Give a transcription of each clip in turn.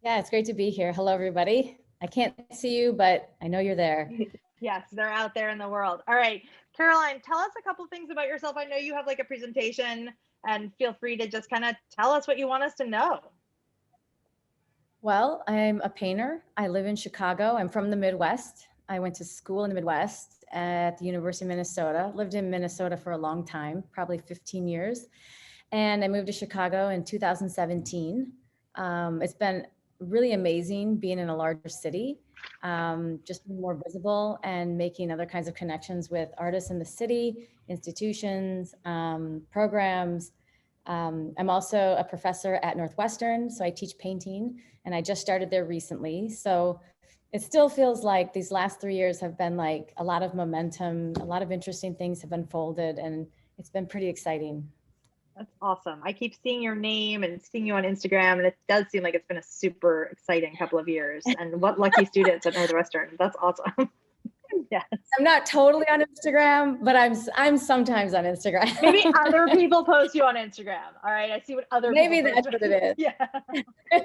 Yeah, it's great to be here. Hello, everybody. I can't see you, but I know you're there. Yes, they're out there in the world. All right, Caroline, tell us a couple things about yourself. I know you have like a presentation, and feel free to just kind of tell us what you want us to know. Well, I'm a painter. I live in Chicago. I'm from the Midwest. I went to school in the Midwest at the University of Minnesota. Lived in Minnesota for a long time, probably 15 years. And I moved to Chicago in 2017. It's been really amazing being in a larger city, just being more visible and making other kinds of connections with artists in the city, institutions, programs. I'm also a professor at Northwestern, so I teach painting, and I just started there recently. So it still feels like these last 3 years have been like a lot of momentum, a lot of interesting things have unfolded, and it's been pretty exciting. That's awesome. I keep seeing your name and seeing you on Instagram, and it does seem like it's been a super exciting couple of years. And what lucky students at Northwestern. That's awesome. Yes. I'm not totally on Instagram, but I'm sometimes on Instagram. Maybe other people post you on Instagram. All right. I see what other Maybe people that's post. what it is. Yeah.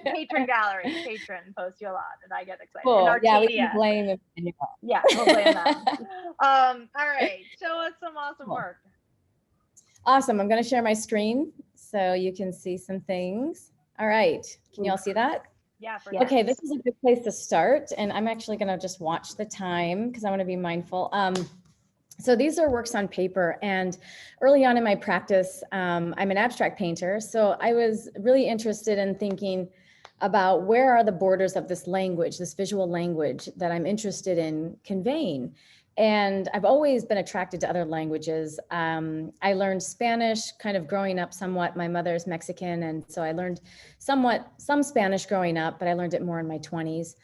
Patron gallery. Patron posts you a lot, and I get excited. Cool. And Yeah, we can Arcadia. blame it. Yeah, we'll blame them. All right. Show us some awesome Cool. work. Awesome. I'm going to share my screen so you can see some things. All right. Can you all see that? Yeah, for Okay, this is a good place to start. And I'm actually going to just watch the time because I want to be mindful. So these are works on paper. And early on in my practice, I'm an abstract painter. So I was really interested in thinking about where are the borders of this language, this visual language that I'm interested in conveying. And I've always been attracted to other languages. I learned Spanish kind of growing up somewhat. My mother's Mexican, and so I learned some Spanish growing up, but I learned it more in my 20s,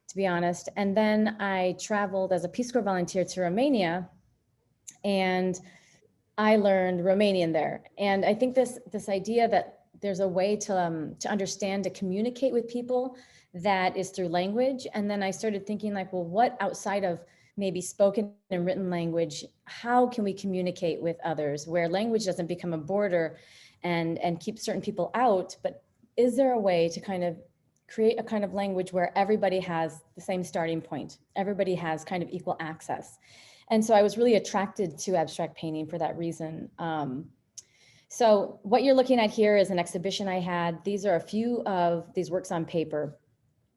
to be honest. And then I traveled as a Peace Corps volunteer to Romania, and I learned Romanian there. And I think this idea that there's a way to understand, to communicate with people that is through language. And then I started thinking like, well, what outside of maybe spoken and written language, how can we communicate with others where language doesn't become a border and keep certain people out, but is there a way to kind of create a kind of language where everybody has the same starting point, everybody has kind of equal access? And so I was really attracted to abstract painting for that reason. So what you're looking at here is an exhibition I had. These are a few of these works on paper.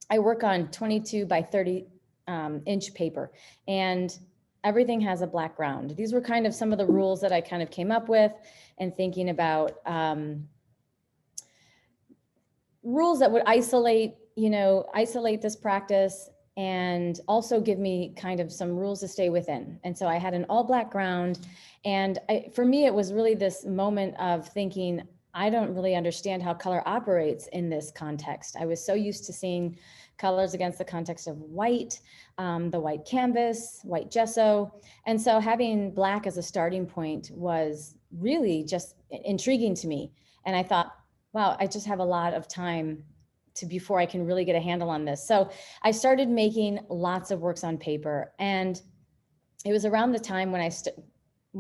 I work on 22 by 30 inch paper, and everything has a black ground. These were kind of some of the rules that I kind of came up with and thinking about rules that would isolate this practice and also give me kind of some rules to stay within. And so I had an all black ground. And for me, it was really this moment of thinking, I don't really understand how color operates in this context. I was so used to seeing colors against the context of white, the white canvas, white gesso. And so having black as a starting point was really just intriguing to me. And I thought, wow, I just have a lot of time before I can really get a handle on this. So I started making lots of works on paper, and it was around the time when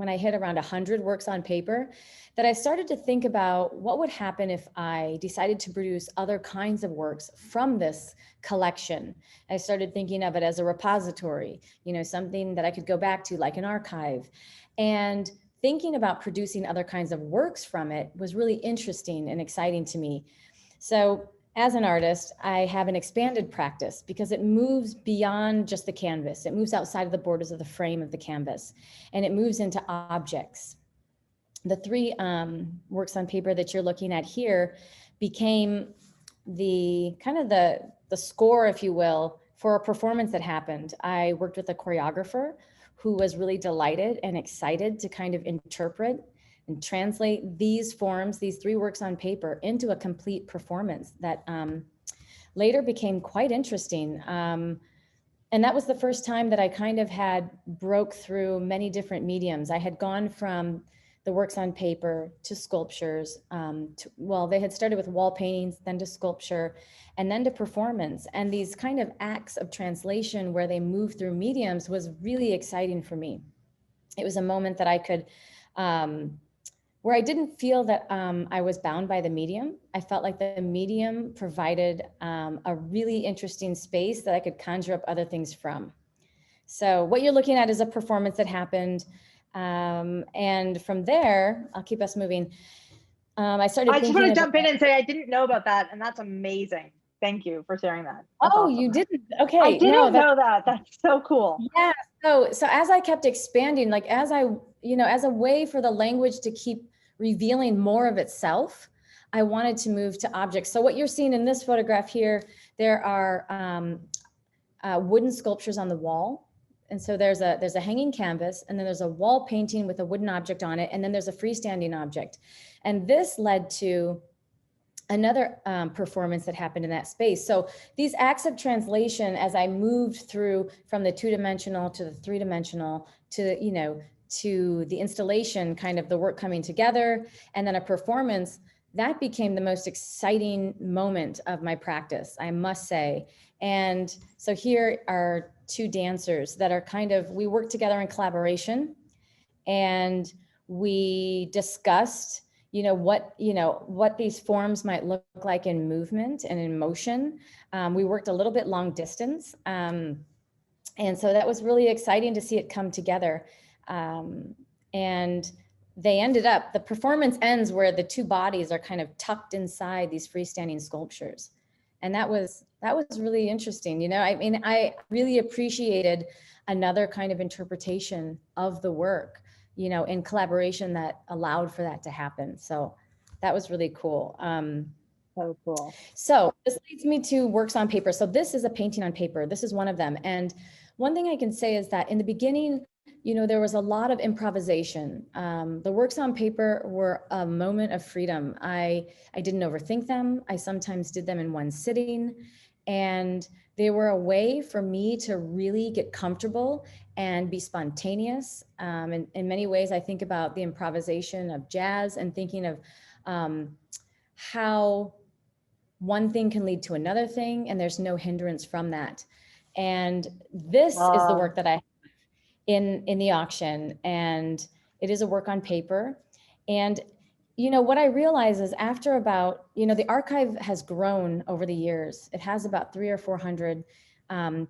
I hit around 100 works on paper that I started to think about what would happen if I decided to produce other kinds of works from this collection. I started thinking of it as a repository, something that I could go back to like an archive. And thinking about producing other kinds of works from it was really interesting and exciting to me. So as an artist, I have an expanded practice because it moves beyond just the canvas. It moves outside of the borders of the frame of the canvas, and it moves into objects. The three works on paper that you're looking at here became the kind of the score, if you will, for a performance that happened. I worked with a choreographer who was really delighted and excited to kind of interpret and translate these forms, these three works on paper, into a complete performance that later became quite interesting. And that was the first time that I kind of had broke through many different mediums. I had gone from the works on paper to sculptures. They had started with wall paintings, then to sculpture, and then to performance. And these kind of acts of translation where they move through mediums was really exciting for me. It was a moment that I could where I didn't feel that I was bound by the medium. I felt like the medium provided a really interesting space that I could conjure up other things from. So what you're looking at is a performance that happened. And from there, I'll keep us moving. I started I just thinking want to about, jump in and say I didn't know about that, and that's amazing. Thank you for sharing that. That's oh, awesome. you didn't? I Okay. didn't know that. That's so cool. Yeah. So as I kept expanding, like as I, as a way for the language to keep revealing more of itself, I wanted to move to objects. So what you're seeing in this photograph here, there are wooden sculptures on the wall. And so there's a hanging canvas, and then there's a wall painting with a wooden object on it, and then there's a freestanding object. And this led to another performance that happened in that space. So these acts of translation, as I moved through from the 2-dimensional to the 3-dimensional to, to the installation, kind of the work coming together, and then a performance, that became the most exciting moment of my practice, I must say. And so here are 2 dancers that are we worked together in collaboration, and we discussed what these forms might look like in movement and in motion. We worked a little bit long distance. And so that was really exciting to see it come together. And they ended up, the performance ends where the 2 bodies are kind of tucked inside these freestanding sculptures. And that was really interesting. I really appreciated another kind of interpretation of the work, in collaboration that allowed for that to happen. So that was really cool. So cool. So this leads me to works on paper. So this is a painting on paper. This is one of them. And one thing I can say is that in the beginning, there was a lot of improvisation. The works on paper were a moment of freedom. I didn't overthink them. I sometimes did them in one sitting, and they were a way for me to really get comfortable and be spontaneous. In many ways, I think about the improvisation of jazz and thinking of how one thing can lead to another thing, and there's no hindrance from that. And this is the work that I have in the auction, and it is a work on paper. And what I realize is after about, the archive has grown over the years. It has about 300 or 400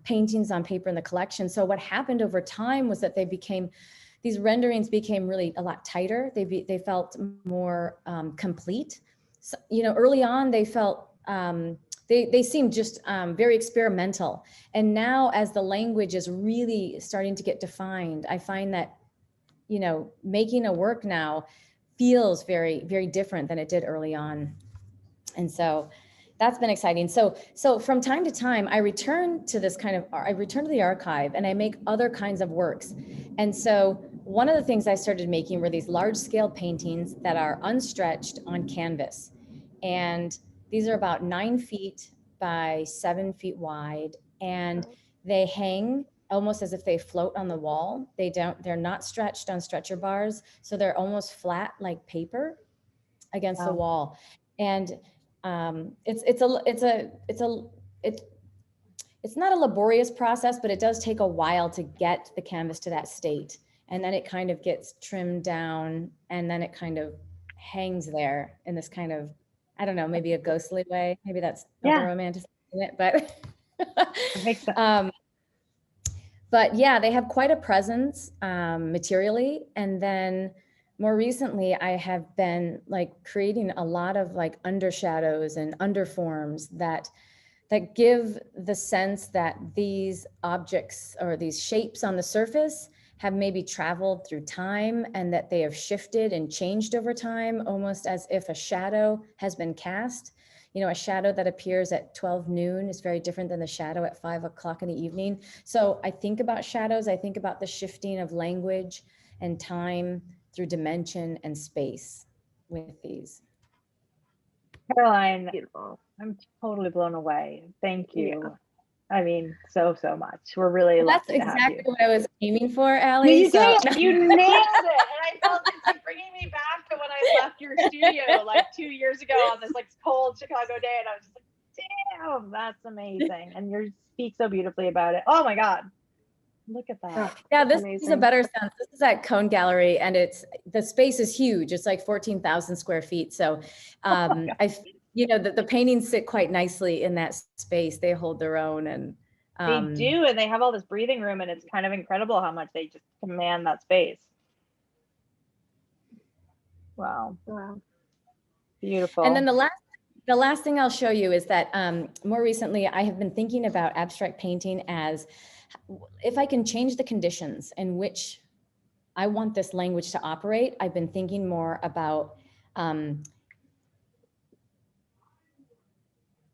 paintings on paper in the collection. So what happened over time was that these renderings became really a lot tighter. They felt more complete. So, early on they felt, they seemed just very experimental. And now as the language is really starting to get defined, I find that, making a work now feels very, very different than it did early on. And so that's been exciting. So from time to time, I return to the archive, and I make other kinds of works. And so one of the things I started making were these large scale paintings that are unstretched on canvas. And these are about 9 feet by 7 feet wide, and they hang almost as if they float on the wall. They're not stretched on stretcher bars, so they're almost flat like paper against the wall. And it's not a laborious process, but it does take a while to get the canvas to that state. And then it kind of gets trimmed down, and then it kind of hangs there in this kind of, I don't know, maybe a ghostly way. Maybe that's over-romanticizing it, but it makes sense. But yeah, they have quite a presence materially. And then more recently, I have been creating a lot of undershadows and underforms that give the sense that these objects or these shapes on the surface have maybe traveled through time, and that they have shifted and changed over time, almost as if a shadow has been cast. A shadow that appears at 12 noon is very different than the shadow at 5 o'clock in the evening. So I think about shadows. I think about the shifting of language and time through dimension and space with these. Caroline, beautiful. I'm totally blown away. Thank you. Yeah. I mean, so much. We're really lucky to have you. That's exactly what I was aiming for, Allie. You did. You nailed it. And I felt it's bringing me back to when I left your studio 2 years ago on this cold Chicago day, and I was just like, damn, that's amazing. And you speak so beautifully about it. Oh my God. Look at that. Oh, Yeah, that's this is a amazing. better sense. This is at Cone Gallery, and the space is huge. It's like 14,000 square feet. So the paintings sit quite nicely in that space. They hold their own, and They do, and they have all this breathing room, and it's kind of incredible how much they just command that space. Wow. Wow. Beautiful. And then the last thing I'll show you is that more recently I have been thinking about abstract painting as if I can change the conditions in which I want this language to operate. I've been thinking more about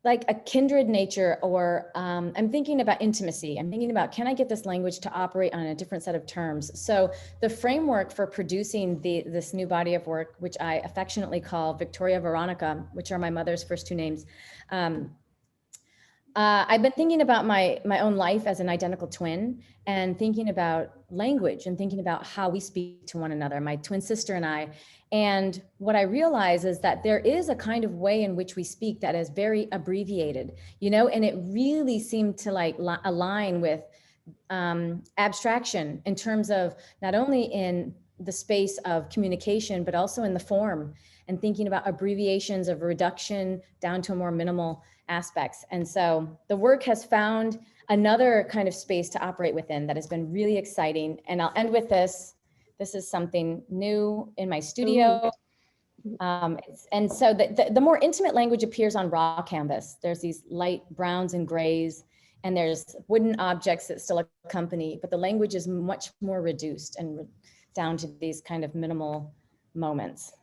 like a kindred nature, or I'm thinking about intimacy. I'm thinking about, can I get this language to operate on a different set of terms? So the framework for producing this new body of work, which I affectionately call Victoria Veronica, which are my mother's first two names. I've been thinking about my own life as an identical twin, and thinking about language and thinking about how we speak to one another, my twin sister and I. And what I realize is that there is a kind of way in which we speak that is very abbreviated, and it really seemed to align with abstraction in terms of not only in the space of communication, but also in the form, and thinking about abbreviations of reduction down to a more minimal aspects. And so the work has found another kind of space to operate within that has been really exciting. And I'll end with this. This is something new in my studio. And so the more intimate language appears on raw canvas. There's these light browns and grays, and there's wooden objects that still accompany, but the language is much more reduced and down to these kind of minimal moments.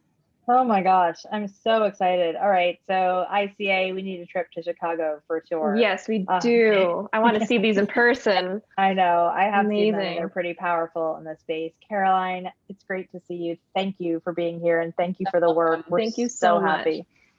Oh my gosh, I'm so excited. All right, so ICA, we need a trip to Chicago for sure. Yes, we do. I want to see these in person. I know, I have seen them, and Amazing. they're pretty powerful in this space. Caroline, it's great to see you. Thank you for being here, and thank you for the work. We're Thank you so so much. happy.